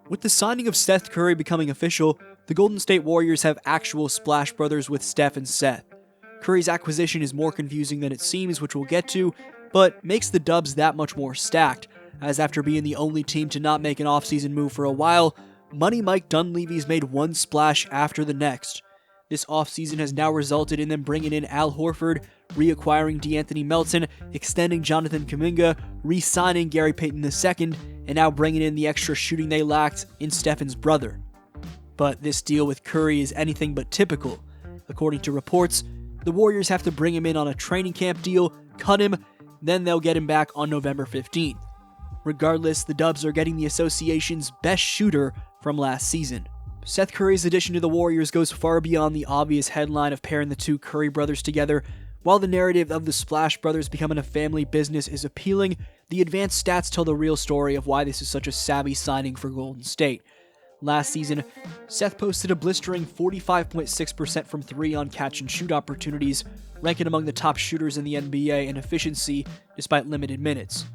With the signing of Seth Curry becoming official, the Golden State Warriors have actual Splash Brothers with Steph and Seth. Curry's acquisition is more confusing than it seems, which we'll get to, but makes the Dubs that much more stacked, as after being the only team to not make an offseason move for a while, Money Mike Dunleavy's made one splash after the next. This offseason has now resulted in them bringing in Al Horford, reacquiring D'Anthony Melton, extending Jonathan Kuminga, re-signing Gary Payton II, and now bringing in the extra shooting they lacked in Stefan's brother. But this deal with Curry is anything but typical. According to reports, the Warriors have to bring him in on a training camp deal, cut him, then they'll get him back on November 15th. Regardless, the Dubs are getting the association's best shooter from last season. Seth Curry's addition to the Warriors goes far beyond the obvious headline of pairing the two Curry brothers together. While the narrative of the Splash Brothers becoming a family business is appealing, the advanced stats tell the real story of why this is such a savvy signing for Golden State. Last season, Seth posted a blistering 45.6% from 3 on catch-and-shoot opportunities, ranking among the top shooters in the NBA in efficiency despite limited minutes.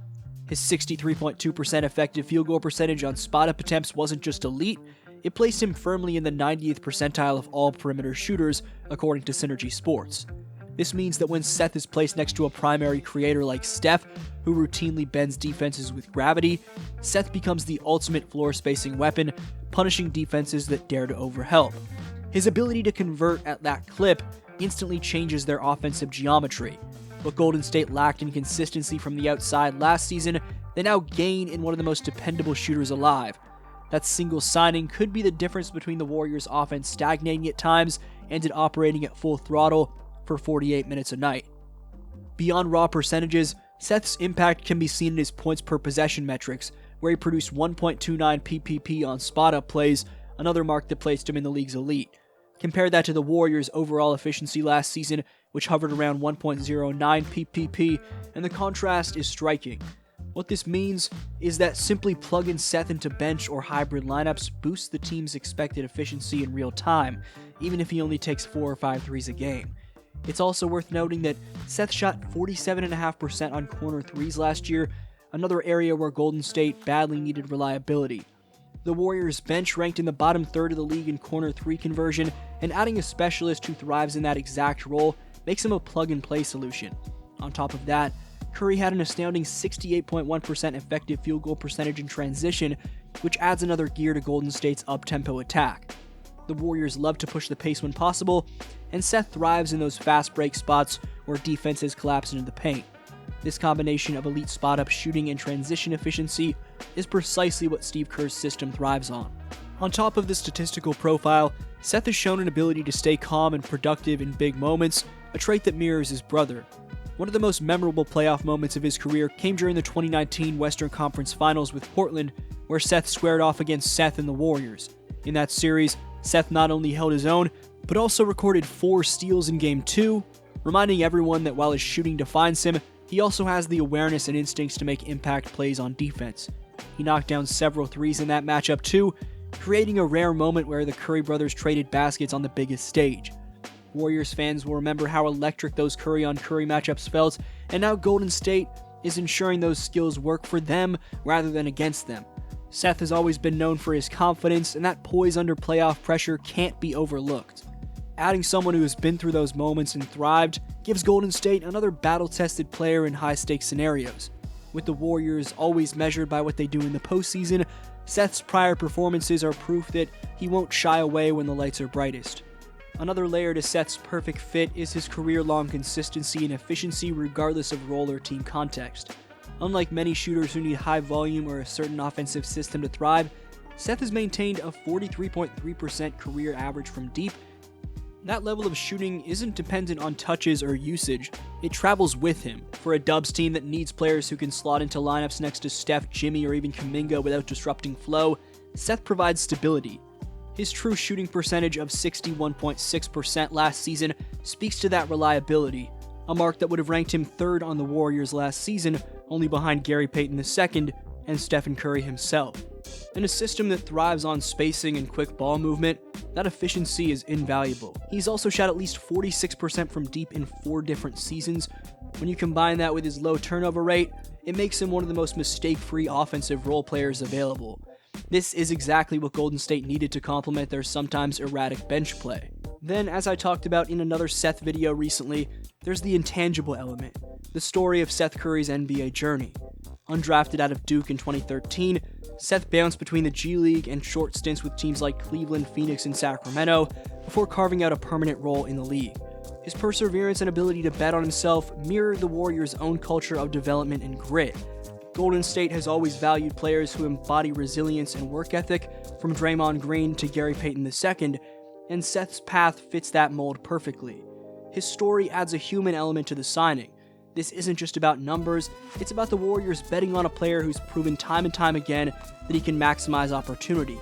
His 63.2% effective field goal percentage on spot-up attempts wasn't just elite, it placed him firmly in the 90th percentile of all perimeter shooters, according to Synergy Sports. This means that when Seth is placed next to a primary creator like Steph, who routinely bends defenses with gravity, Seth becomes the ultimate floor-spacing weapon, punishing defenses that dare to overhelp. His ability to convert at that clip instantly changes their offensive geometry. What Golden State lacked in consistency from the outside last season, they now gain in one of the most dependable shooters alive. That single signing could be the difference between the Warriors' offense stagnating at times and it operating at full throttle for 48 minutes a night. Beyond raw percentages, Seth's impact can be seen in his points per possession metrics, where he produced 1.29 PPP on spot-up plays, another mark that placed him in the league's elite. Compare that to the Warriors' overall efficiency last season, which hovered around 1.09 PPP, and the contrast is striking. What this means is that simply plugging Seth into bench or hybrid lineups boosts the team's expected efficiency in real time, even if he only takes 4 or 5 threes a game. It's also worth noting that Seth shot 47.5% on corner threes last year, another area where Golden State badly needed reliability. The Warriors' bench ranked in the bottom third of the league in corner three conversion, and adding a specialist who thrives in that exact role makes him a plug-and-play solution. On top of that, Curry had an astounding 68.1% effective field goal percentage in transition, which adds another gear to Golden State's up-tempo attack. The Warriors love to push the pace when possible, and Seth thrives in those fast break spots where defenses collapse into the paint. This combination of elite spot-up shooting and transition efficiency is precisely what Steve Kerr's system thrives on. On top of the statistical profile, Seth has shown an ability to stay calm and productive in big moments, a trait that mirrors his brother. One of the most memorable playoff moments of his career came during the 2019 Western Conference Finals with Portland, where Seth squared off against Seth and the Warriors. In that series, Seth not only held his own, but also recorded 4 steals in Game 2, reminding everyone that while his shooting defines him, he also has the awareness and instincts to make impact plays on defense. He knocked down several threes in that matchup too, creating a rare moment where the Curry brothers traded baskets on the biggest stage. Warriors fans will remember how electric those Curry-on-Curry matchups felt, and now Golden State is ensuring those skills work for them rather than against them. Seth has always been known for his confidence, and that poise under playoff pressure can't be overlooked. Adding someone who has been through those moments and thrived gives Golden State another battle-tested player in high-stakes scenarios. With the Warriors always measured by what they do in the postseason, Seth's prior performances are proof that he won't shy away when the lights are brightest. Another layer to Seth's perfect fit is his career-long consistency and efficiency regardless of role or team context. Unlike many shooters who need high volume or a certain offensive system to thrive, Seth has maintained a 43.3% career average from deep. That level of shooting isn't dependent on touches or usage, it travels with him. For a Dubs team that needs players who can slot into lineups next to Steph, Jimmy, or even Kuminga without disrupting flow, Seth provides stability. His true shooting percentage of 61.6% last season speaks to that reliability, a mark that would have ranked him third on the Warriors last season, only behind Gary Payton II and Stephen Curry himself. In a system that thrives on spacing and quick ball movement, that efficiency is invaluable. He's also shot at least 46% from deep in 4 different seasons. When you combine that with his low turnover rate, it makes him one of the most mistake-free offensive role players available. This is exactly what Golden State needed to complement their sometimes erratic bench play. Then, as I talked about in another Seth video recently, there's the intangible element, the story of Seth Curry's NBA journey. Undrafted out of Duke in 2013, Seth bounced between the G League and short stints with teams like Cleveland, Phoenix, and Sacramento before carving out a permanent role in the league. His perseverance and ability to bet on himself mirrored the Warriors' own culture of development and grit. Golden State has always valued players who embody resilience and work ethic, from Draymond Green to Gary Payton II, and Seth's path fits that mold perfectly. His story adds a human element to the signing. This isn't just about numbers, it's about the Warriors betting on a player who's proven time and time again that he can maximize opportunity.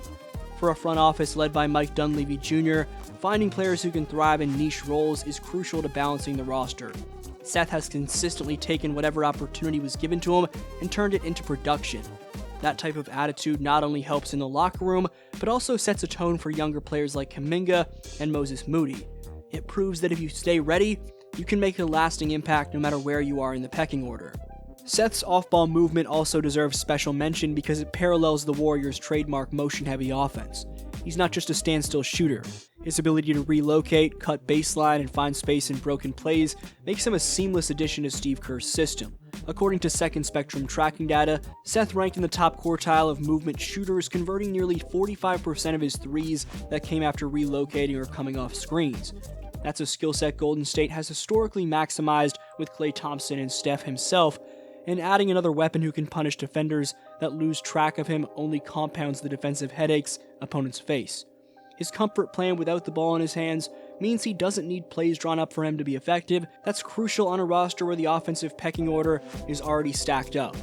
For a front office led by Mike Dunleavy Jr., finding players who can thrive in niche roles is crucial to balancing the roster. Seth has consistently taken whatever opportunity was given to him and turned it into production. That type of attitude not only helps in the locker room, but also sets a tone for younger players like Kuminga and Moses Moody. It proves that if you stay ready, you can make a lasting impact no matter where you are in the pecking order. Seth's off-ball movement also deserves special mention because it parallels the Warriors' trademark motion-heavy offense. He's not just a standstill shooter. His ability to relocate, cut baseline, and find space in broken plays makes him a seamless addition to Steve Kerr's system. According to Second Spectrum tracking data, Seth ranked in the top quartile of movement shooters, converting nearly 45% of his threes that came after relocating or coming off screens. That's a skill set Golden State has historically maximized with Klay Thompson and Steph himself, and adding another weapon who can punish defenders that lose track of him only compounds the defensive headaches opponents face. His comfort playing without the ball in his hands means he doesn't need plays drawn up for him to be effective. That's crucial on a roster where the offensive pecking order is already stacked up.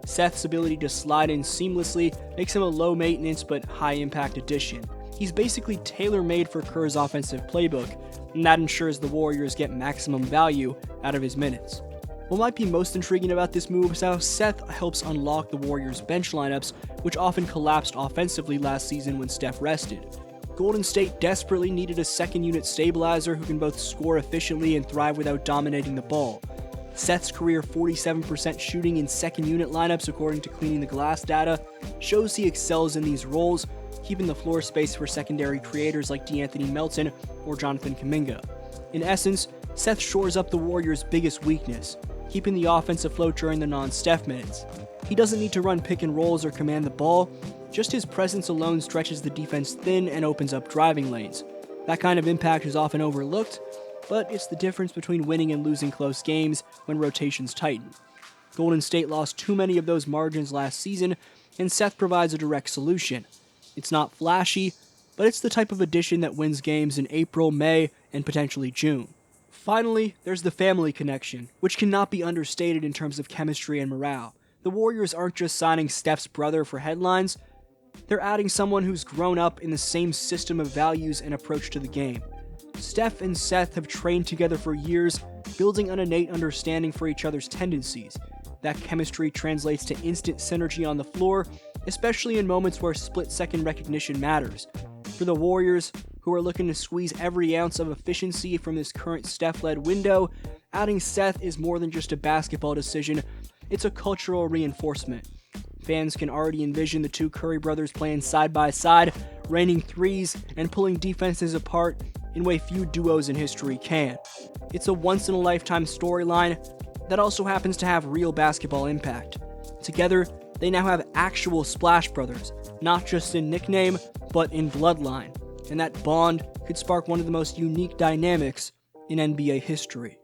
Seth's ability to slide in seamlessly makes him a low-maintenance but high-impact addition. He's basically tailor-made for Kerr's offensive playbook, and that ensures the Warriors get maximum value out of his minutes. What might be most intriguing about this move is how Seth helps unlock the Warriors' bench lineups, which often collapsed offensively last season when Steph rested. Golden State desperately needed a second-unit stabilizer who can both score efficiently and thrive without dominating the ball. Seth's career 47% shooting in second-unit lineups, according to Cleaning the Glass data, shows he excels in these roles, keeping the floor space for secondary creators like D'Anthony Melton or Jonathan Kuminga. In essence, Seth shores up the Warriors' biggest weakness, keeping the offense afloat during the non-Steph minutes. He doesn't need to run pick and rolls or command the ball, just his presence alone stretches the defense thin and opens up driving lanes. That kind of impact is often overlooked, but it's the difference between winning and losing close games when rotations tighten. Golden State lost too many of those margins last season, and Seth provides a direct solution. It's not flashy, but it's the type of addition that wins games in April, May, and potentially June. Finally, there's the family connection, which cannot be understated in terms of chemistry and morale. The Warriors aren't just signing Steph's brother for headlines, they're adding someone who's grown up in the same system of values and approach to the game. Steph and Seth have trained together for years, building an innate understanding for each other's tendencies. That chemistry translates to instant synergy on the floor, especially in moments where split-second recognition matters. For the Warriors, who are looking to squeeze every ounce of efficiency from this current Steph-led window, adding Seth is more than just a basketball decision, it's a cultural reinforcement. Fans can already envision the two Curry brothers playing side by side, raining threes, and pulling defenses apart in a way few duos in history can. It's a once-in-a-lifetime storyline that also happens to have real basketball impact. Together, they now have actual Splash Brothers, not just in nickname, but in bloodline, and that bond could spark one of the most unique dynamics in NBA history.